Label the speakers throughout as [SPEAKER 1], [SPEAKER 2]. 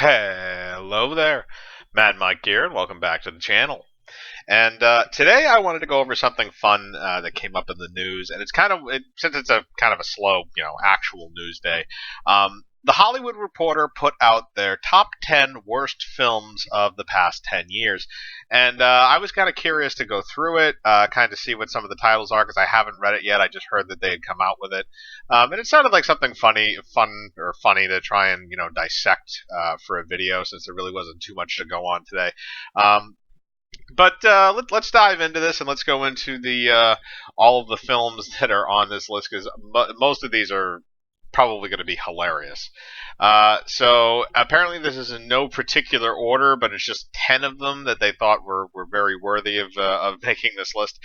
[SPEAKER 1] Hello there, Mad Mike here, and welcome back to the channel. And today I wanted to go over something fun that came up in the news, and since it's a kind of a slow, actual news day. The Hollywood Reporter put out their top 10 worst films of the past 10 years, and I was kind of curious to go through it, kind of see what some of the titles are, because I haven't read it yet. I just heard that they had come out with it, and it sounded like something funny to try and dissect for a video, since there really wasn't too much to go on today. Let's dive into this, and let's go into the all of the films that are on this list, because most of these are probably going to be hilarious. So apparently this is in no particular order, but it's just 10 of them that they thought were very worthy of making this list.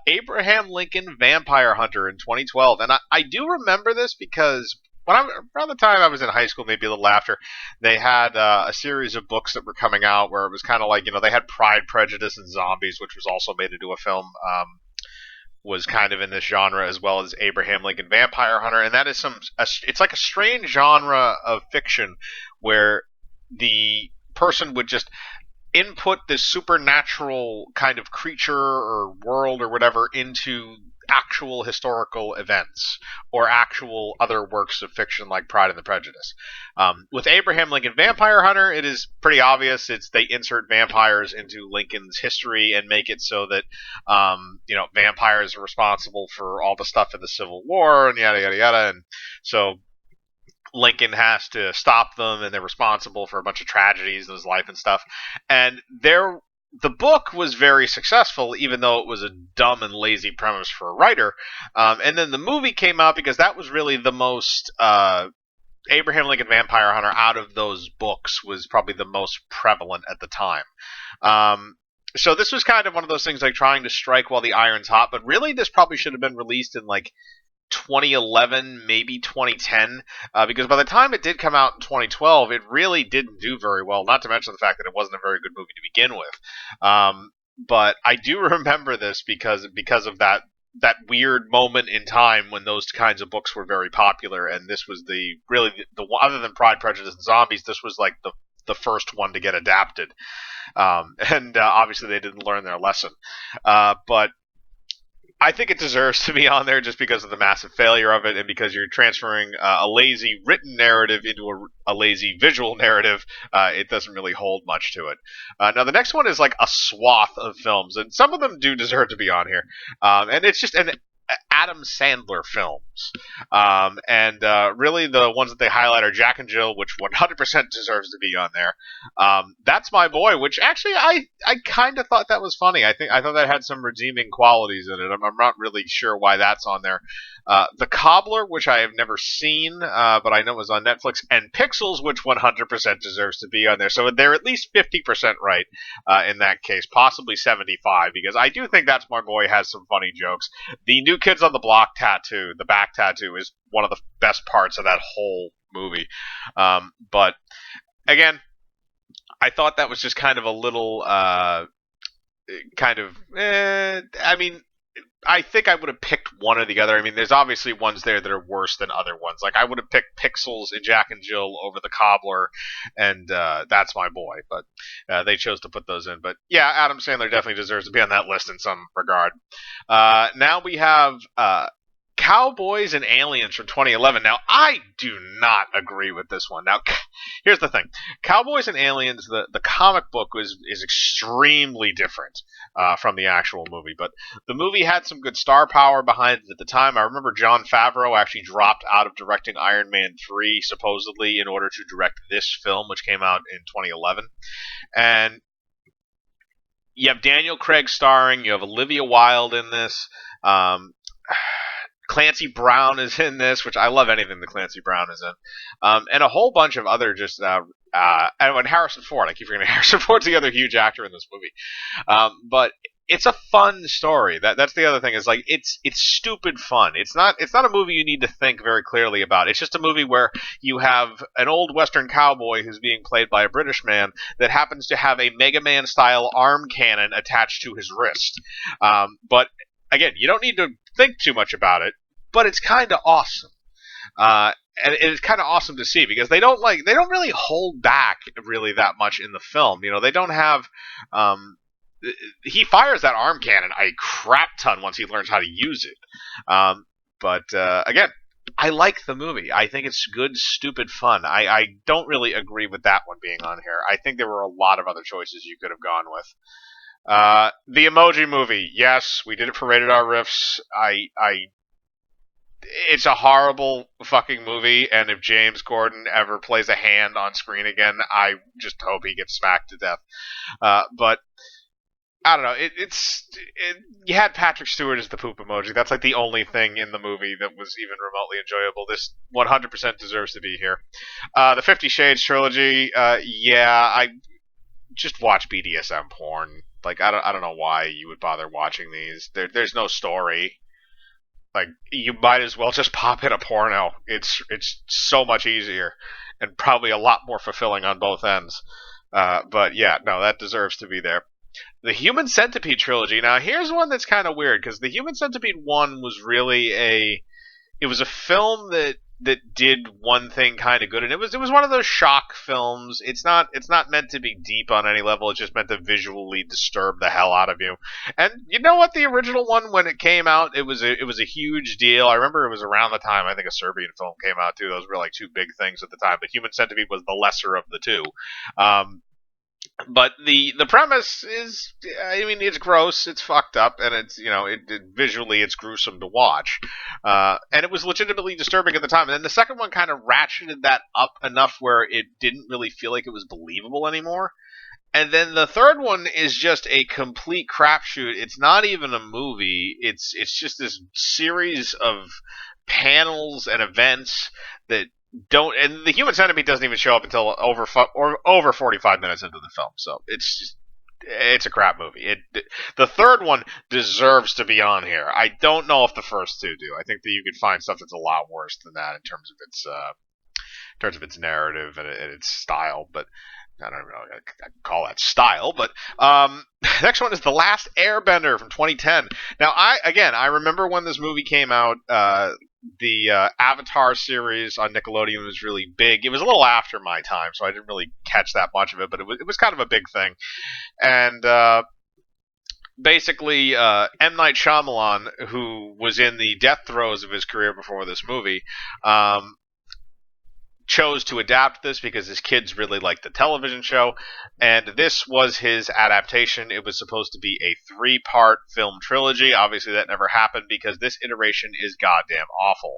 [SPEAKER 1] Abraham Lincoln Vampire Hunter in 2012, and I do remember this because around the time I was in high school, maybe a little after, they had a series of books that were coming out where it was kind of like, they had Pride, Prejudice, and Zombies, which was also made into a film, was kind of in this genre, as well as Abraham Lincoln Vampire Hunter, and that is it's like a strange genre of fiction where the person would just input this supernatural kind of creature or world or whatever into actual historical events or actual other works of fiction like Pride and the Prejudice. With Abraham Lincoln Vampire Hunter, it is pretty obvious. They insert vampires into Lincoln's history and make it so that vampires are responsible for all the stuff in the Civil War and yada yada yada, and so Lincoln has to stop them, and they're responsible for a bunch of tragedies in his life and stuff. And the book was very successful, even though it was a dumb and lazy premise for a writer. And then the movie came out because that was really the most Abraham Lincoln Vampire Hunter out of those books was probably the most prevalent at the time. So this was kind of one of those things like trying to strike while the iron's hot, but really this probably should have been released in like 2011, maybe 2010, because by the time it did come out in 2012, it really didn't do very well, not to mention the fact that it wasn't a very good movie to begin with. But I do remember this because of that weird moment in time when those kinds of books were very popular, and this was the other than Pride, Prejudice, and Zombies, this was like the first one to get adapted. And obviously they didn't learn their lesson. But I think it deserves to be on there just because of the massive failure of it, and because you're transferring a lazy written narrative into a lazy visual narrative. It doesn't really hold much to it. Now, the next one is like a swath of films, and some of them do deserve to be on here. And it's just an Adam Sandler films. Really the ones that they highlight are Jack and Jill, which 100% deserves to be on there. That's My Boy, which actually I kind of thought that was funny. I thought that had some redeeming qualities in it. I'm not really sure why that's on there. The Cobbler, which I have never seen, but I know is on Netflix, and Pixels, which 100% deserves to be on there. So they're at least 50% right in that case, possibly 75, because I do think That's My Boy has some funny jokes. The New Kids on the Block tattoo, the back tattoo, is one of the best parts of that whole movie. But again, I thought that was just kind of a little, I mean, I think I would have picked one or the other. I mean, there's obviously ones there that are worse than other ones. Like, I would have picked Pixels and Jack and Jill over The Cobbler and That's My Boy, but they chose to put those in. But yeah, Adam Sandler definitely deserves to be on that list in some regard. Now we have Cowboys and Aliens from 2011. Now, I do not agree with this one. Now, here's the thing. Cowboys and Aliens, the comic book is extremely different from the actual movie, but the movie had some good star power behind it at the time. I remember Jon Favreau actually dropped out of directing Iron Man 3, supposedly, in order to direct this film, which came out in 2011. And you have Daniel Craig starring, you have Olivia Wilde in this, Clancy Brown is in this, which I love anything that Clancy Brown is in, and a whole bunch of other just and Harrison Ford. I keep forgetting Harrison Ford's the other huge actor in this movie, but it's a fun story. That's the other thing, is like it's stupid fun. It's not a movie you need to think very clearly about. It's just a movie where you have an old Western cowboy who's being played by a British man that happens to have a Mega Man style arm cannon attached to his wrist. But again, you don't need to think too much about it, but it's kind of awesome. and it's kind of awesome to see because they don't really hold back really that much in the film. They don't have. He fires that arm cannon a crap ton once he learns how to use it. But again, I like the movie. I think it's good, stupid fun. I don't really agree with that one being on here. I think there were a lot of other choices you could have gone with. The Emoji Movie. Yes, we did it for Rated R Riffs. It's a horrible fucking movie, and if James Gordon ever plays a hand on screen again, I just hope he gets smacked to death. But I don't know. You had Patrick Stewart as the poop emoji. That's like the only thing in the movie that was even remotely enjoyable. This 100% deserves to be here. The 50 Shades trilogy. Yeah, I just watch BDSM porn. Like I don't know why you would bother watching these. There's no story. Like you might as well just pop in a porno. It's so much easier and probably a lot more fulfilling on both ends. But yeah, no, that deserves to be there. The Human Centipede trilogy. Now here's one that's kind of weird because the Human Centipede one was really it was a film that did one thing kind of good, and it was one of those shock films. It's not meant to be deep on any level. It's just meant to visually disturb the hell out of you. And you know what? The original one, when it came out, it was a huge deal. I remember it was around the time I think a Serbian film came out too. Those were like two big things at the time. But Human Centipede was the lesser of the two. But the premise is, I mean, it's gross, it's fucked up, and it's visually it's gruesome to watch, and it was legitimately disturbing at the time. And then the second one kind of ratcheted that up enough where it didn't really feel like it was believable anymore. And then the third one is just a complete crapshoot. It's not even a movie. It's just this series of panels and events that don't. And the Human Centipede doesn't even show up until over 45 minutes into the film. So it's a crap movie. The third one deserves to be on here. I don't know if the first two do. I think that you could find stuff that's a lot worse than that in terms of its narrative and its style, but I don't know. I can call that style, but next one is The Last Airbender from 2010. Now, I remember when this movie came out. The Avatar series on Nickelodeon was really big. It was a little after my time, so I didn't really catch that much of it, but it was kind of a big thing. And basically, M. Night Shyamalan, who was in the death throes of his career before this movie, chose to adapt this because his kids really liked the television show, and this was his adaptation. It was supposed to be a 3-part film trilogy. Obviously, that never happened because this iteration is goddamn awful.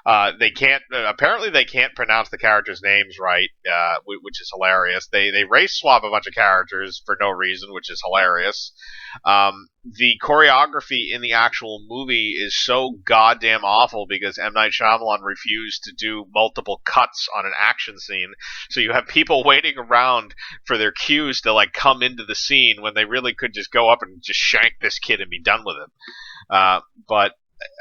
[SPEAKER 1] Apparently they can't pronounce the characters' names right, which is hilarious. They race swap a bunch of characters for no reason, which is hilarious. The choreography in the actual movie is so goddamn awful because M. Night Shyamalan refused to do multiple cuts on an action scene. So you have people waiting around for their cues to like come into the scene when they really could just go up and just shank this kid and be done with him. But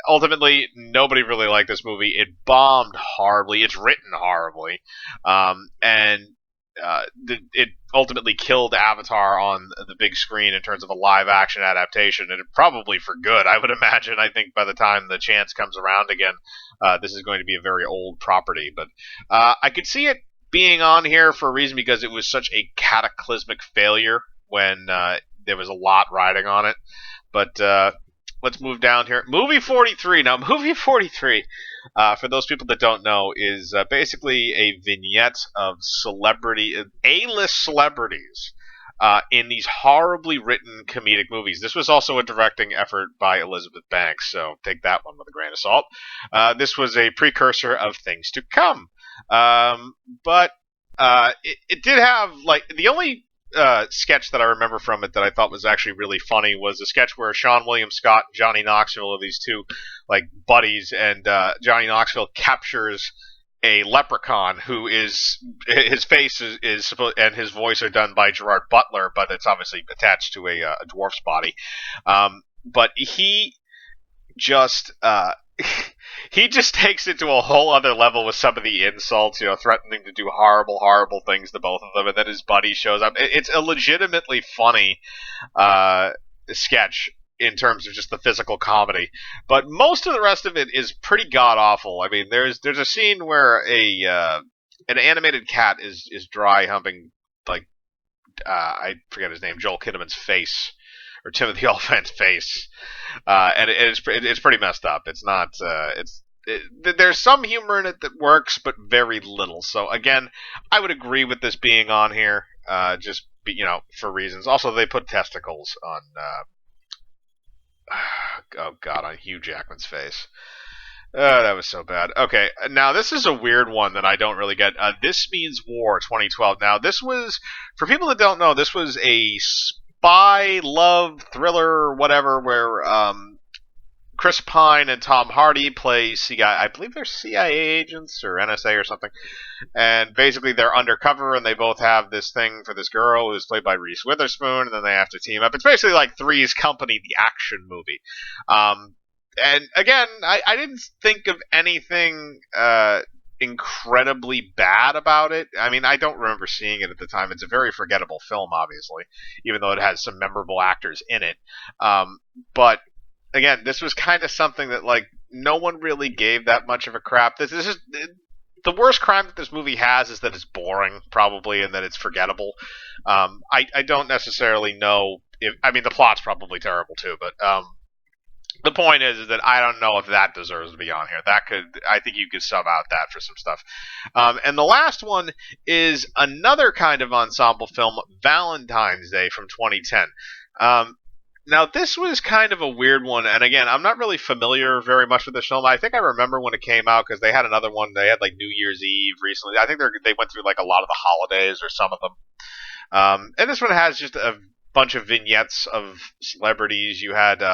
[SPEAKER 1] ultimately, nobody really liked this movie. It bombed horribly. It's written horribly. And it ultimately killed Avatar on the big screen in terms of a live action adaptation, and probably for good, I would imagine. I think by the time the chance comes around again, this is going to be a very old property. But I could see it being on here for a reason because it was such a cataclysmic failure when there was a lot riding on it. But let's move down here. Movie 43. Now, Movie 43, for those people that don't know, is basically a vignette of A-list celebrities in these horribly written comedic movies. This was also a directing effort by Elizabeth Banks, so take that one with a grain of salt. This was a precursor of things to come. But it did have, like, the only sketch that I remember from it that I thought was actually really funny was a sketch where Sean William Scott and Johnny Knoxville are these two like buddies, and Johnny Knoxville captures a leprechaun who is his face is supposed and his voice are done by Gerard Butler, but it's obviously attached to a dwarf's body. But he just he just takes it to a whole other level with some of the insults, threatening to do horrible, horrible things to both of them, and then his buddy shows up. It's a legitimately funny sketch, in terms of just the physical comedy, but most of the rest of it is pretty god awful. I mean, there's a scene where a an animated cat is dry humping, like, I forget his name, Joel Kinnaman's face, or Timothy Olyphant's face, and it's pretty messed up. It's not there's some humor in it that works, but very little. So again, I would agree with this being on here, just for reasons. Also, they put testicles on oh god, on Hugh Jackman's face. That was so bad. Okay, now this is a weird one that I don't really get. This Means War 2012. Now, this was, for people that don't know, this was a spy love thriller, whatever, where Chris Pine and Tom Hardy play CIA. I believe they're CIA agents or NSA or something. And basically, they're undercover, and they both have this thing for this girl who's played by Reese Witherspoon, and then they have to team up. It's basically like Three's Company, the action movie. And again, I didn't think of anything incredibly bad about it. I mean, I don't remember seeing it at the time. It's a very forgettable film, obviously, even though it has some memorable actors in it. But again, this was kind of something that, like, no one really gave that much of a crap. This is the worst crime that this movie has is that it's boring, probably, and that it's forgettable. I don't necessarily know if, I mean, the plot's probably terrible too, but the point is that I don't know if that deserves to be on here. I think you could sub out that for some stuff. And the last one is another kind of ensemble film, Valentine's Day from 2010. Now, this was kind of a weird one, and again, I'm not really familiar very much with this film. I think I remember when it came out, because they had another one. They had, like, New Year's Eve recently. I think they went through, like, a lot of the holidays, or some of them. And this one has just a bunch of vignettes of celebrities. You had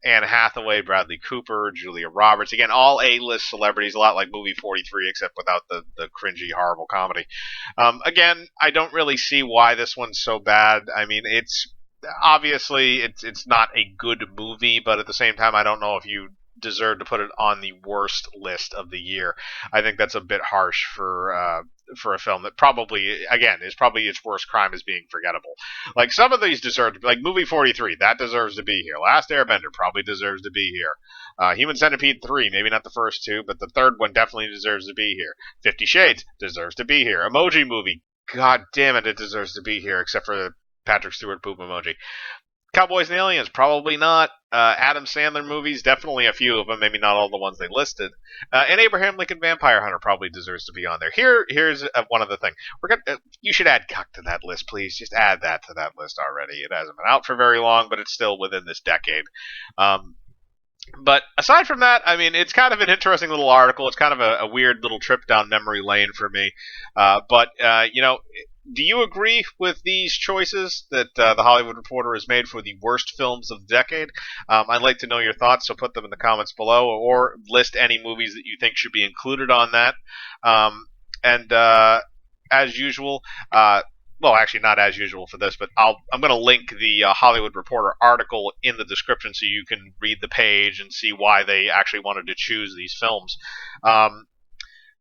[SPEAKER 1] Anne Hathaway, Bradley Cooper, Julia Roberts. Again, all A-list celebrities, a lot like Movie 43, except without the cringy, horrible comedy. Again, I don't really see why this one's so bad. I mean, obviously it's not a good movie, but at the same time, I don't know if you deserve to put it on the worst list of the year. I think that's a bit harsh for a film that probably, again, is probably its worst crime is being forgettable. Like, some of these deserve to be, like Movie 43, that deserves to be here. Last Airbender probably deserves to be here. Human Centipede 3, maybe not the first two, but the third one definitely deserves to be here. 50 Shades deserves to be here. Emoji Movie, god damn it, it deserves to be here, except for the Patrick Stewart poop emoji. Cowboys and Aliens, probably not. Adam Sandler movies, definitely a few of them, maybe not all the ones they listed. And Abraham Lincoln Vampire Hunter probably deserves to be on there. Here's one other thing. You should add Cuck to that list, please. Just add that to that list already. It hasn't been out for very long, but it's still within this decade. But aside from that, I mean, it's kind of an interesting little article. It's kind of a weird little trip down memory lane for me. But do you agree with these choices that The Hollywood Reporter has made for the worst films of the decade? I'd like to know your thoughts, so put them in the comments below, or list any movies that you think should be included on that. And as usual, well, actually not as usual for this, but I'm going to link the Hollywood Reporter article in the description so you can read the page and see why they actually wanted to choose these films.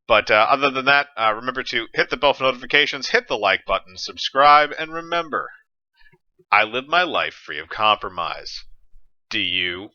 [SPEAKER 1] But other than that, remember to hit the bell for notifications, hit the like button, subscribe, and remember, I live my life free of compromise. Do you?